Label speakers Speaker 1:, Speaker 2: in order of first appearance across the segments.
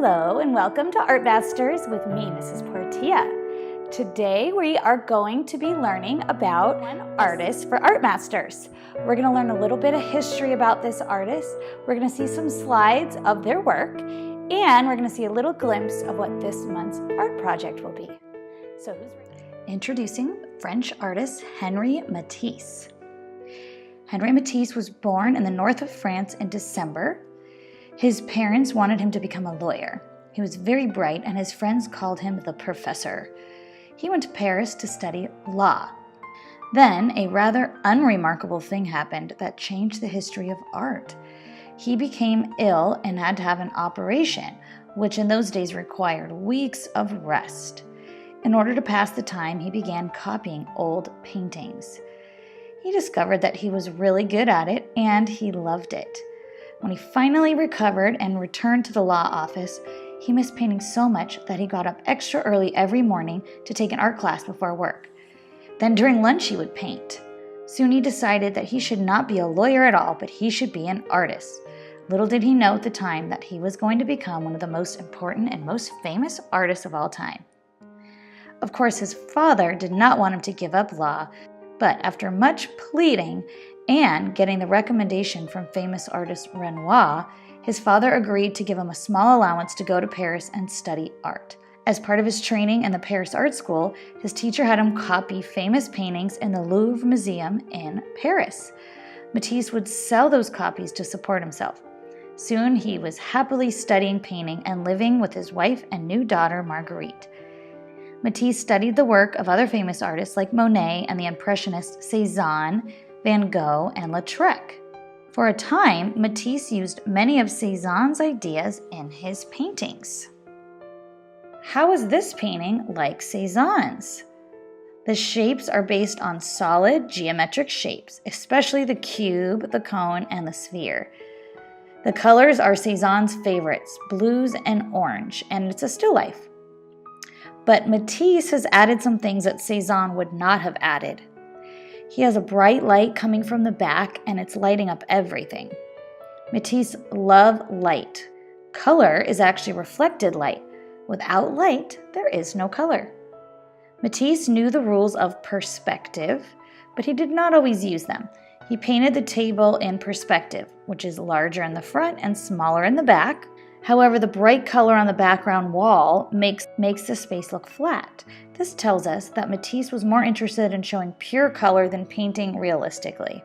Speaker 1: Hello and welcome to Art Masters with me, Mrs. Portilla. Today we are going to be learning about one artist for Art Masters. We're going to learn a little bit of history about this artist. We're going to see some slides of their work, and we're going to see a little glimpse of what this month's art project will be. So, introducing French artist Henri Matisse. Henri Matisse was born in the north of France in December. His parents wanted him to become a lawyer. He was very bright, and his friends called him the professor. He went to Paris to study law. Then, a rather unremarkable thing happened that changed the history of art. He became ill and had to have an operation, which in those days required weeks of rest. In order to pass the time, he began copying old paintings. He discovered that he was really good at it, and he loved it. When he finally recovered and returned to the law office, he missed painting so much that he got up extra early every morning to take an art class before work. Then during lunch he would paint. Soon he decided that he should not be a lawyer at all, but he should be an artist. Little did he know at the time that he was going to become one of the most important and most famous artists of all time. Of course, his father did not want him to give up law, but after much pleading and getting the recommendation from famous artist Renoir, his father agreed to give him a small allowance to go to Paris and study art. As part of his training in the Paris Art School, his teacher had him copy famous paintings in the Louvre Museum in Paris. Matisse would sell those copies to support himself. Soon he was happily studying painting and living with his wife and new daughter Marguerite. Matisse studied the work of other famous artists like Monet and the Impressionists Cézanne, Van Gogh, and Lautrec. For a time, Matisse used many of Cézanne's ideas in his paintings. How is this painting like Cézanne's? The shapes are based on solid geometric shapes, especially the cube, the cone, and the sphere. The colors are Cézanne's favorites, blues and orange, and it's a still life. But Matisse has added some things that Cézanne would not have added. He has a bright light coming from the back, and it's lighting up everything. Matisse loved light. Color is actually reflected light. Without light, there is no color. Matisse knew the rules of perspective, but he did not always use them. He painted the table in perspective, which is larger in the front and smaller in the back. However, the bright color on the background wall makes the space look flat. This tells us that Matisse was more interested in showing pure color than painting realistically.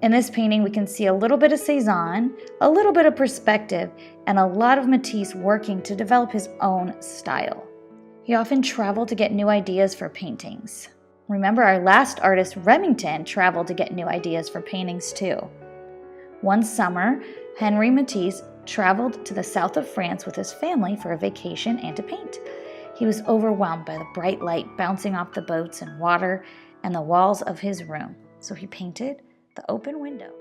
Speaker 1: In this painting, we can see a little bit of Cézanne, a little bit of perspective, and a lot of Matisse working to develop his own style. He often traveled to get new ideas for paintings. Remember, our last artist, Remington, traveled to get new ideas for paintings too. One summer, Henri Matisse traveled to the south of France with his family for a vacation and to paint. He was overwhelmed by the bright light bouncing off the boats and water and the walls of his room, so he painted the open window.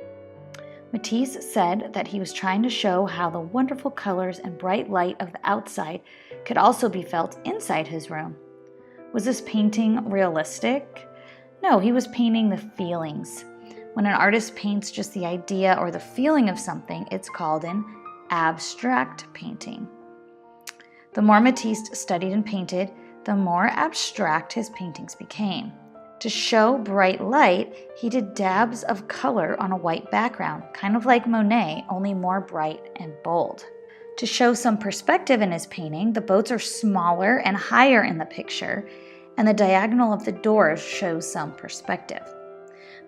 Speaker 1: Matisse said that he was trying to show how the wonderful colors and bright light of the outside could also be felt inside his room. Was this painting realistic? No, he was painting the feelings. When an artist paints just the idea or the feeling of something, it's called an abstract painting. The more Matisse studied and painted, the more abstract his paintings became. To show bright light, he did dabs of color on a white background, kind of like Monet, only more bright and bold. To show some perspective in his painting, the boats are smaller and higher in the picture, and the diagonal of the doors shows some perspective.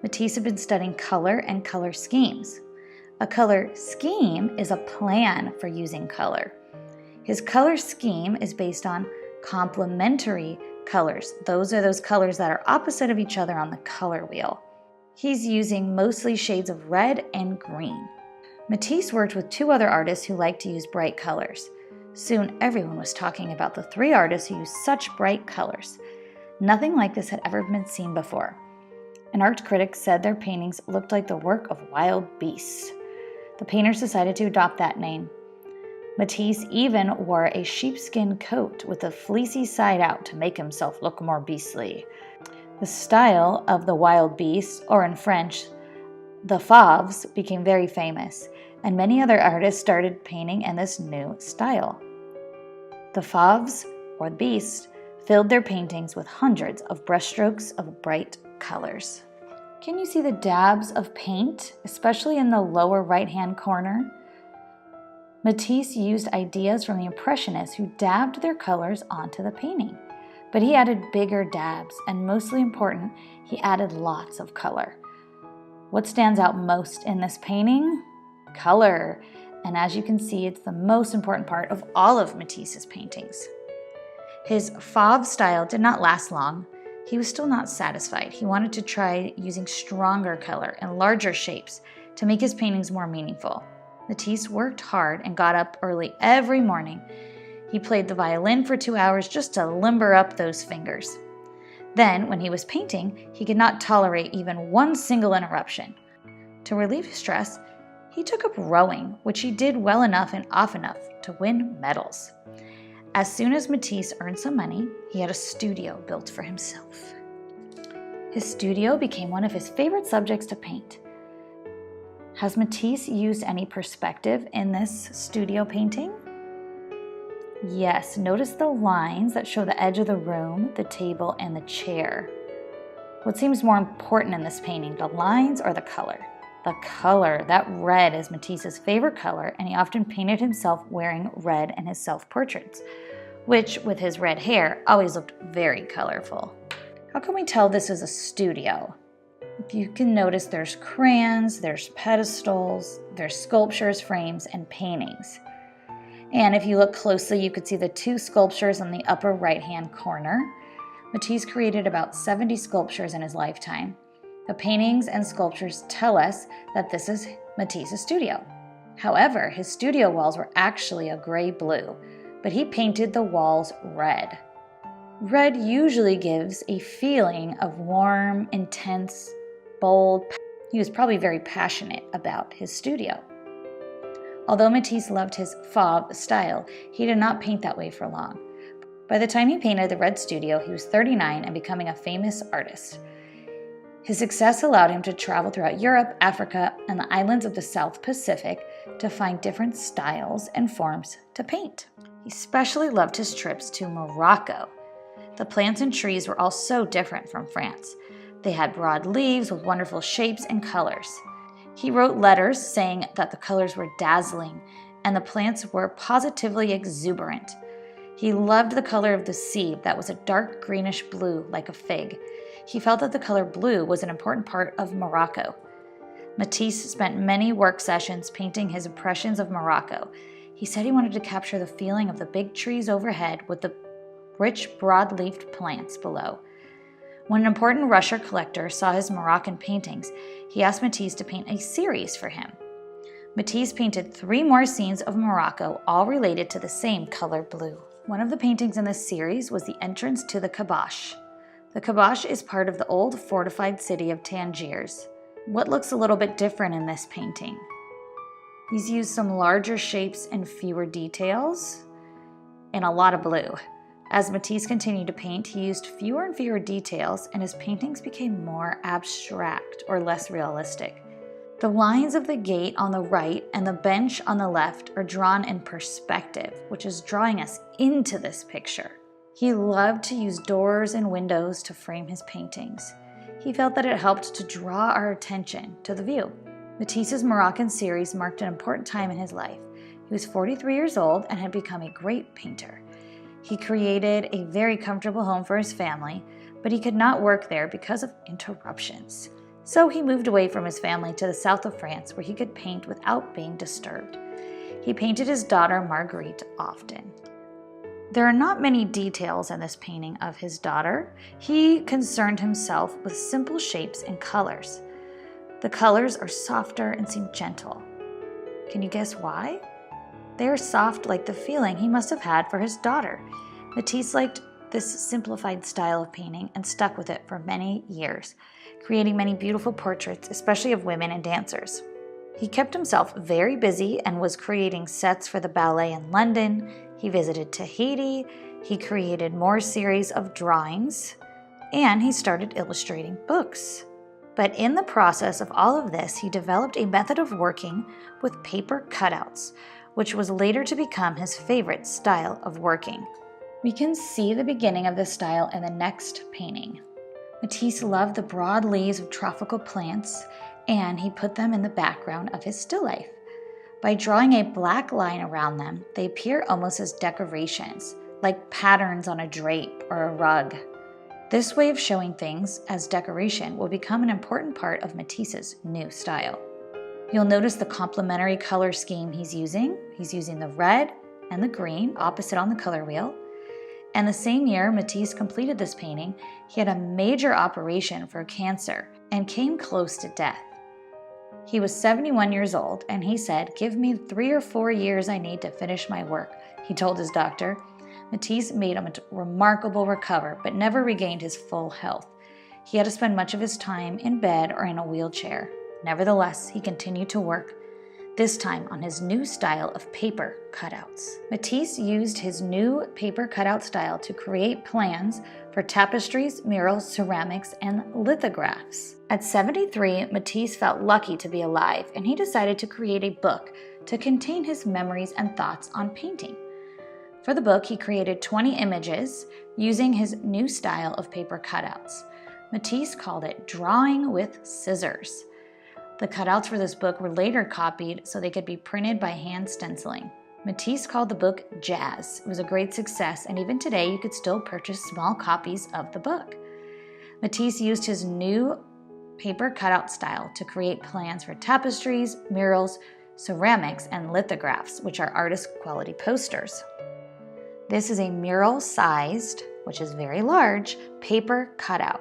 Speaker 1: Matisse had been studying color and color schemes. A color scheme is a plan for using color. His color scheme is based on complementary colors. Those are those colors that are opposite of each other on the color wheel. He's using mostly shades of red and green. Matisse worked with two other artists who liked to use bright colors. Soon everyone was talking about the three artists who used such bright colors. Nothing like this had ever been seen before. An art critic said their paintings looked like the work of wild beasts. The painters decided to adopt that name. Matisse even wore a sheepskin coat with a fleecy side out to make himself look more beastly. The style of the wild beasts, or in French, the fauves, became very famous. and many other artists started painting in this new style. The Fauves, or beasts, filled their paintings with hundreds of brushstrokes of bright colors. Can you see the dabs of paint, especially in the lower right-hand corner? Matisse used ideas from the Impressionists who dabbed their colors onto the painting. But he added bigger dabs, and mostly important, he added lots of color. What stands out most in this painting? Color. And as you can see, it's the most important part of all of Matisse's paintings. His Fauve style did not last long. He was still not satisfied. He wanted to try using stronger color and larger shapes to make his paintings more meaningful. Matisse worked hard and got up early every morning. He played the violin for 2 hours just to limber up those fingers. Then, when he was painting, he could not tolerate even one single interruption. To relieve his stress, he took up rowing, which he did well enough and often enough to win medals. As soon as Matisse earned some money, he had a studio built for himself. His studio became one of his favorite subjects to paint. Has Matisse used any perspective in this studio painting? Yes, notice the lines that show the edge of the room, the table, and the chair. What seems more important in this painting, the lines or the color? The color. That red is Matisse's favorite color, and he often painted himself wearing red in his self-portraits, which, with his red hair, always looked very colorful. How can we tell this is a studio? If you can notice, there's crayons, there's pedestals, there's sculptures, frames, and paintings. And if you look closely, you could see the 2 sculptures in the upper right-hand corner. Matisse created about 70 sculptures in his lifetime. The paintings and sculptures tell us that this is Matisse's studio. However, his studio walls were actually a gray-blue, but he painted the walls red. Red usually gives a feeling of warm, intense, bold. He was probably very passionate about his studio. Although Matisse loved his Fauve style, he did not paint that way for long. By the time he painted the Red Studio, he was 39 and becoming a famous artist. His success allowed him to travel throughout Europe, Africa, and the islands of the South Pacific to find different styles and forms to paint. He especially loved his trips to Morocco. The plants and trees were all so different from France. They had broad leaves with wonderful shapes and colors. He wrote letters saying that the colors were dazzling and the plants were positively exuberant. He loved the color of the sea that was a dark greenish blue like a fig. He felt that the color blue was an important part of Morocco. Matisse spent many work sessions painting his impressions of Morocco. He said he wanted to capture the feeling of the big trees overhead with the rich broad-leafed plants below. When an important Russia collector saw his Moroccan paintings, he asked Matisse to paint a series for him. Matisse painted 3 more scenes of Morocco, all related to the same color blue. One of the paintings in this series was the entrance to the Kabash. The Kabash is part of the old fortified city of Tangiers. What looks a little bit different in this painting? He's used some larger shapes and fewer details, and a lot of blue. As Matisse continued to paint, he used fewer and fewer details, and his paintings became more abstract or less realistic. The lines of the gate on the right and the bench on the left are drawn in perspective, which is drawing us into this picture. He loved to use doors and windows to frame his paintings. He felt that it helped to draw our attention to the view. Matisse's Moroccan series marked an important time in his life. He was 43 years old and had become a great painter. He created a very comfortable home for his family, but he could not work there because of interruptions. So he moved away from his family to the south of France where he could paint without being disturbed. He painted his daughter Marguerite often. There are not many details in this painting of his daughter. He concerned himself with simple shapes and colors. The colors are softer and seem gentle. Can you guess why? They are soft like the feeling he must have had for his daughter. Matisse liked this simplified style of painting and stuck with it for many years, creating many beautiful portraits, especially of women and dancers. He kept himself very busy and was creating sets for the ballet in London. He visited Tahiti. He created more series of drawings, and he started illustrating books. But in the process of all of this, he developed a method of working with paper cutouts, which was later to become his favorite style of working. We can see the beginning of this style in the next painting. Matisse loved the broad leaves of tropical plants, and he put them in the background of his still life. By drawing a black line around them, they appear almost as decorations, like patterns on a drape or a rug. This way of showing things as decoration will become an important part of Matisse's new style. You'll notice the complementary color scheme he's using. He's using the red and the green opposite on the color wheel. And the same year Matisse completed this painting, he had a major operation for cancer and came close to death. He was 71 years old, and he said, "Give me 3 or 4 years I need to finish my work," he told his doctor. Matisse made a remarkable recovery, but never regained his full health. He had to spend much of his time in bed or in a wheelchair. Nevertheless, he continued to work, this time on his new style of paper cutouts. Matisse used his new paper cutout style to create plans for tapestries, murals, ceramics, and lithographs. At 73, Matisse felt lucky to be alive, and he decided to create a book to contain his memories and thoughts on painting. For the book, he created 20 images using his new style of paper cutouts. Matisse called it Drawing with Scissors. The cutouts for this book were later copied so they could be printed by hand stenciling. Matisse called the book Jazz. It was a great success, and even today you could still purchase small copies of the book. Matisse used his new paper cutout style to create plans for tapestries, murals, ceramics, and lithographs, which are artist quality posters. This is a mural-sized, which is very large, paper cutout.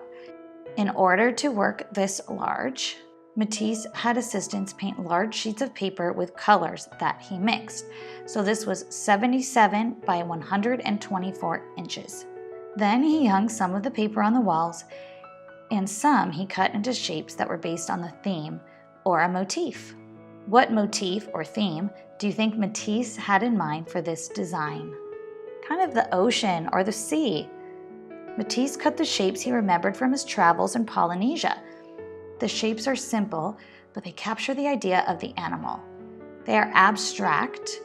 Speaker 1: In order to work this large, Matisse had assistants paint large sheets of paper with colors that he mixed. So this was 77 by 124 inches. Then he hung some of the paper on the walls, and some he cut into shapes that were based on the theme or a motif. What motif or theme do you think Matisse had in mind for this design? Kind of the ocean or the sea. Matisse cut the shapes he remembered from his travels in Polynesia. The shapes are simple, but they capture the idea of the animal. They are abstract,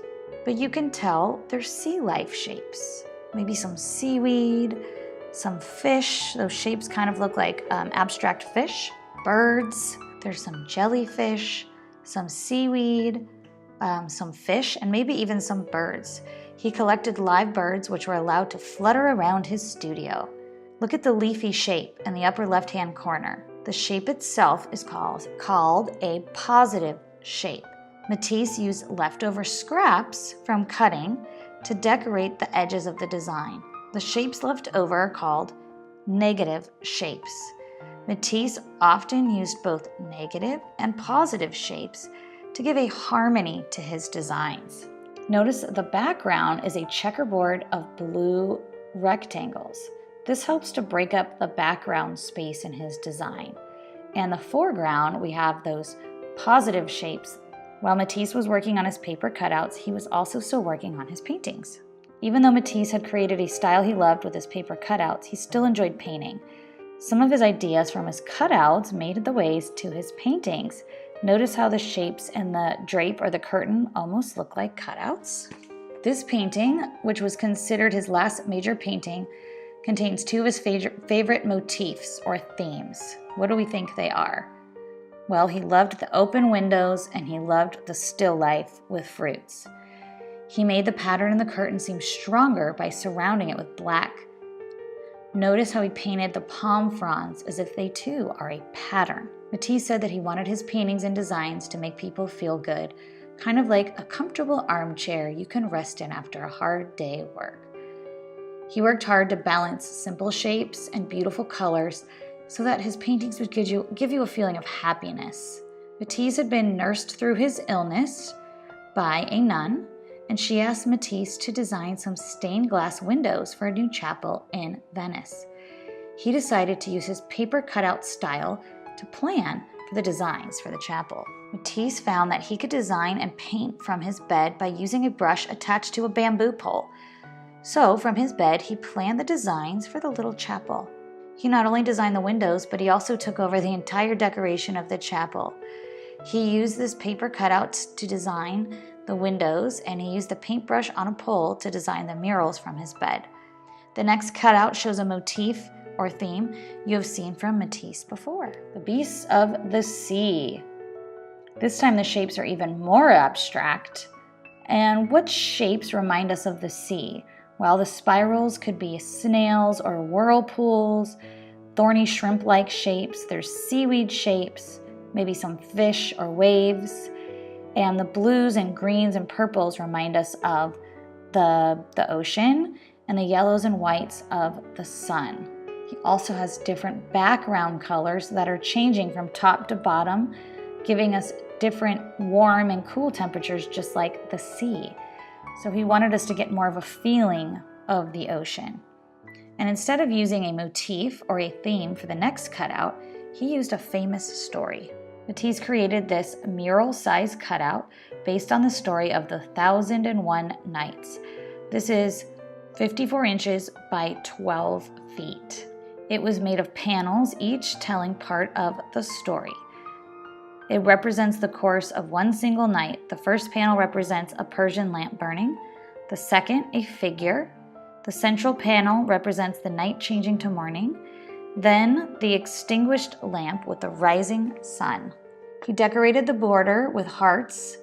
Speaker 1: but you can tell they're sea life shapes. Maybe some seaweed, some fish. Those shapes kind of look like abstract fish. Birds, there's some jellyfish, some seaweed, some fish, and maybe even some birds. He collected live birds which were allowed to flutter around his studio. Look at the leafy shape in the upper left-hand corner. The shape itself is called a positive shape. Matisse used leftover scraps from cutting to decorate the edges of the design. The shapes left over are called negative shapes. Matisse often used both negative and positive shapes to give a harmony to his designs. Notice the background is a checkerboard of blue rectangles. This helps to break up the background space in his design. And the foreground, we have those positive shapes. While Matisse was working on his paper cutouts, he was also still working on his paintings. Even though Matisse had created a style he loved with his paper cutouts, he still enjoyed painting. Some of his ideas from his cutouts made the ways to his paintings. Notice how the shapes in the drape or the curtain almost look like cutouts. This painting, which was considered his last major painting, contains 2 of his favorite motifs or themes. What do we think they are? Well, he loved the open windows and he loved the still life with fruits. He made the pattern in the curtain seem stronger by surrounding it with black. Notice how he painted the palm fronds as if they too are a pattern. Matisse said that he wanted his paintings and designs to make people feel good, kind of like a comfortable armchair you can rest in after a hard day at work. He worked hard to balance simple shapes and beautiful colors so that his paintings would give you a feeling of happiness. Matisse had been nursed through his illness by a nun, and she asked Matisse to design some stained glass windows for a new chapel in Venice. He decided to use his paper cutout style to plan for the designs for the chapel. Matisse found that he could design and paint from his bed by using a brush attached to a bamboo pole. So from his bed, he planned the designs for the little chapel. He not only designed the windows, but he also took over the entire decoration of the chapel. He used this paper cutouts to design the windows, and he used a paintbrush on a pole to design the murals from his bed. The next cutout shows a motif or theme you have seen from Matisse before. The beasts of the sea. This time the shapes are even more abstract. And what shapes remind us of the sea? Well, the spirals could be snails or whirlpools, thorny shrimp-like shapes. There's seaweed shapes, maybe some fish or waves. And the blues and greens and purples remind us of the ocean, and the yellows and whites of the sun. He also has different background colors that are changing from top to bottom, giving us different warm and cool temperatures, just like the sea. So he wanted us to get more of a feeling of the ocean. And instead of using a motif or a theme for the next cutout, he used a famous story. Matisse created this mural-sized cutout based on the story of the 1001 Nights. This is 54 inches by 12 feet. It was made of panels, each telling part of the story. It represents the course of one single night. The first panel represents a Persian lamp burning, the second a figure. The central panel represents the night changing to morning, then the extinguished lamp with the rising sun. He decorated the border with hearts,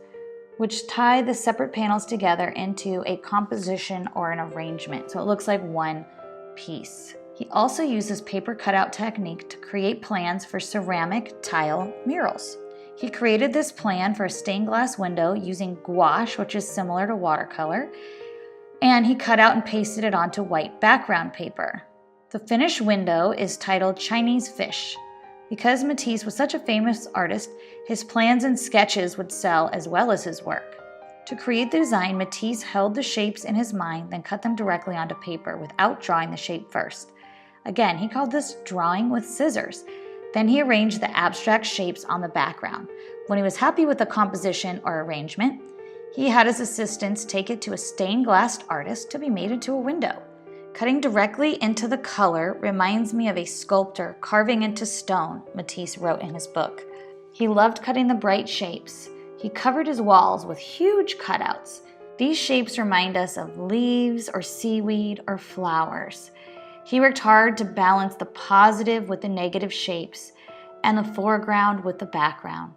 Speaker 1: which tie the separate panels together into a composition or an arrangement, so it looks like one piece. He also uses paper cutout technique to create plans for ceramic tile murals. He created this plan for a stained glass window using gouache, which is similar to watercolor, and he cut out and pasted it onto white background paper. The finished window is titled Chinese Fish. Because Matisse was such a famous artist, his plans and sketches would sell as well as his work. To create the design, Matisse held the shapes in his mind, then cut them directly onto paper without drawing the shape first. Again, he called this drawing with scissors. Then he arranged the abstract shapes on the background. When he was happy with the composition or arrangement, he had his assistants take it to a stained glass artist to be made into a window. Cutting directly into the color reminds me of a sculptor carving into stone, Matisse wrote in his book. He loved cutting the bright shapes. He covered his walls with huge cutouts. These shapes remind us of leaves or seaweed or flowers. He worked hard to balance the positive with the negative shapes and the foreground with the background.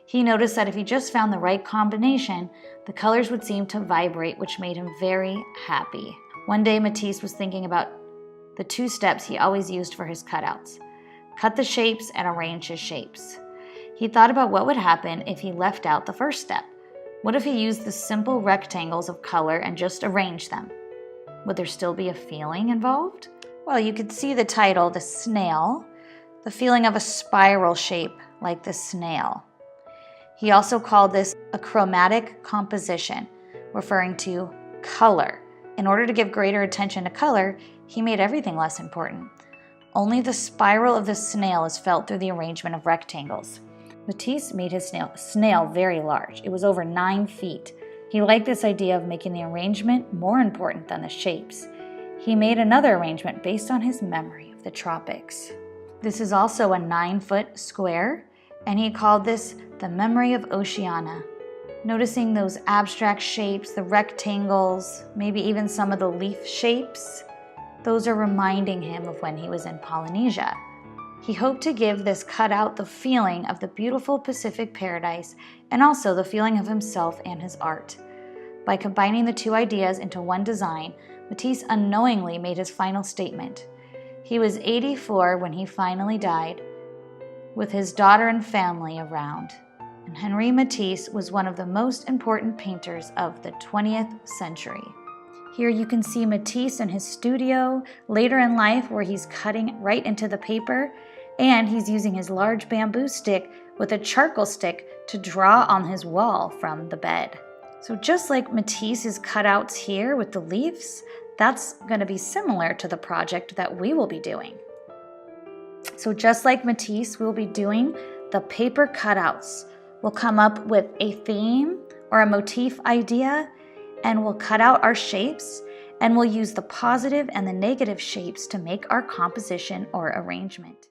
Speaker 1: He noticed that if he just found the right combination, the colors would seem to vibrate, which made him very happy. One day, Matisse was thinking about the two steps he always used for his cutouts: cut the shapes and arrange his shapes. He thought about what would happen if he left out the first step. What if he used the simple rectangles of color and just arranged them? Would there still be a feeling involved? Well, you could see the title, The Snail, the feeling of a spiral shape like the snail. He also called this a chromatic composition, referring to color. In order to give greater attention to color, he made everything less important. Only the spiral of the snail is felt through the arrangement of rectangles. Matisse made his snail very large. It was over 9 feet. He liked this idea of making the arrangement more important than the shapes. He made another arrangement based on his memory of the tropics. This is also a 9-foot square, and he called this the Memory of Oceania. Noticing those abstract shapes, the rectangles, maybe even some of the leaf shapes, those are reminding him of when he was in Polynesia. He hoped to give this cutout the feeling of the beautiful Pacific paradise and also the feeling of himself and his art. By combining the two ideas into one design, Matisse unknowingly made his final statement. He was 84 when he finally died, with his daughter and family around. And Henri Matisse was one of the most important painters of the 20th century. Here you can see Matisse in his studio later in life, where he's cutting right into the paper, and he's using his large bamboo stick with a charcoal stick to draw on his wall from the bed. So just like Matisse's cutouts here with the leaves, that's going to be similar to the project that we will be doing. So just like Matisse, we'll be doing the paper cutouts. We'll come up with a theme or a motif idea, and we'll cut out our shapes, and we'll use the positive and the negative shapes to make our composition or arrangement.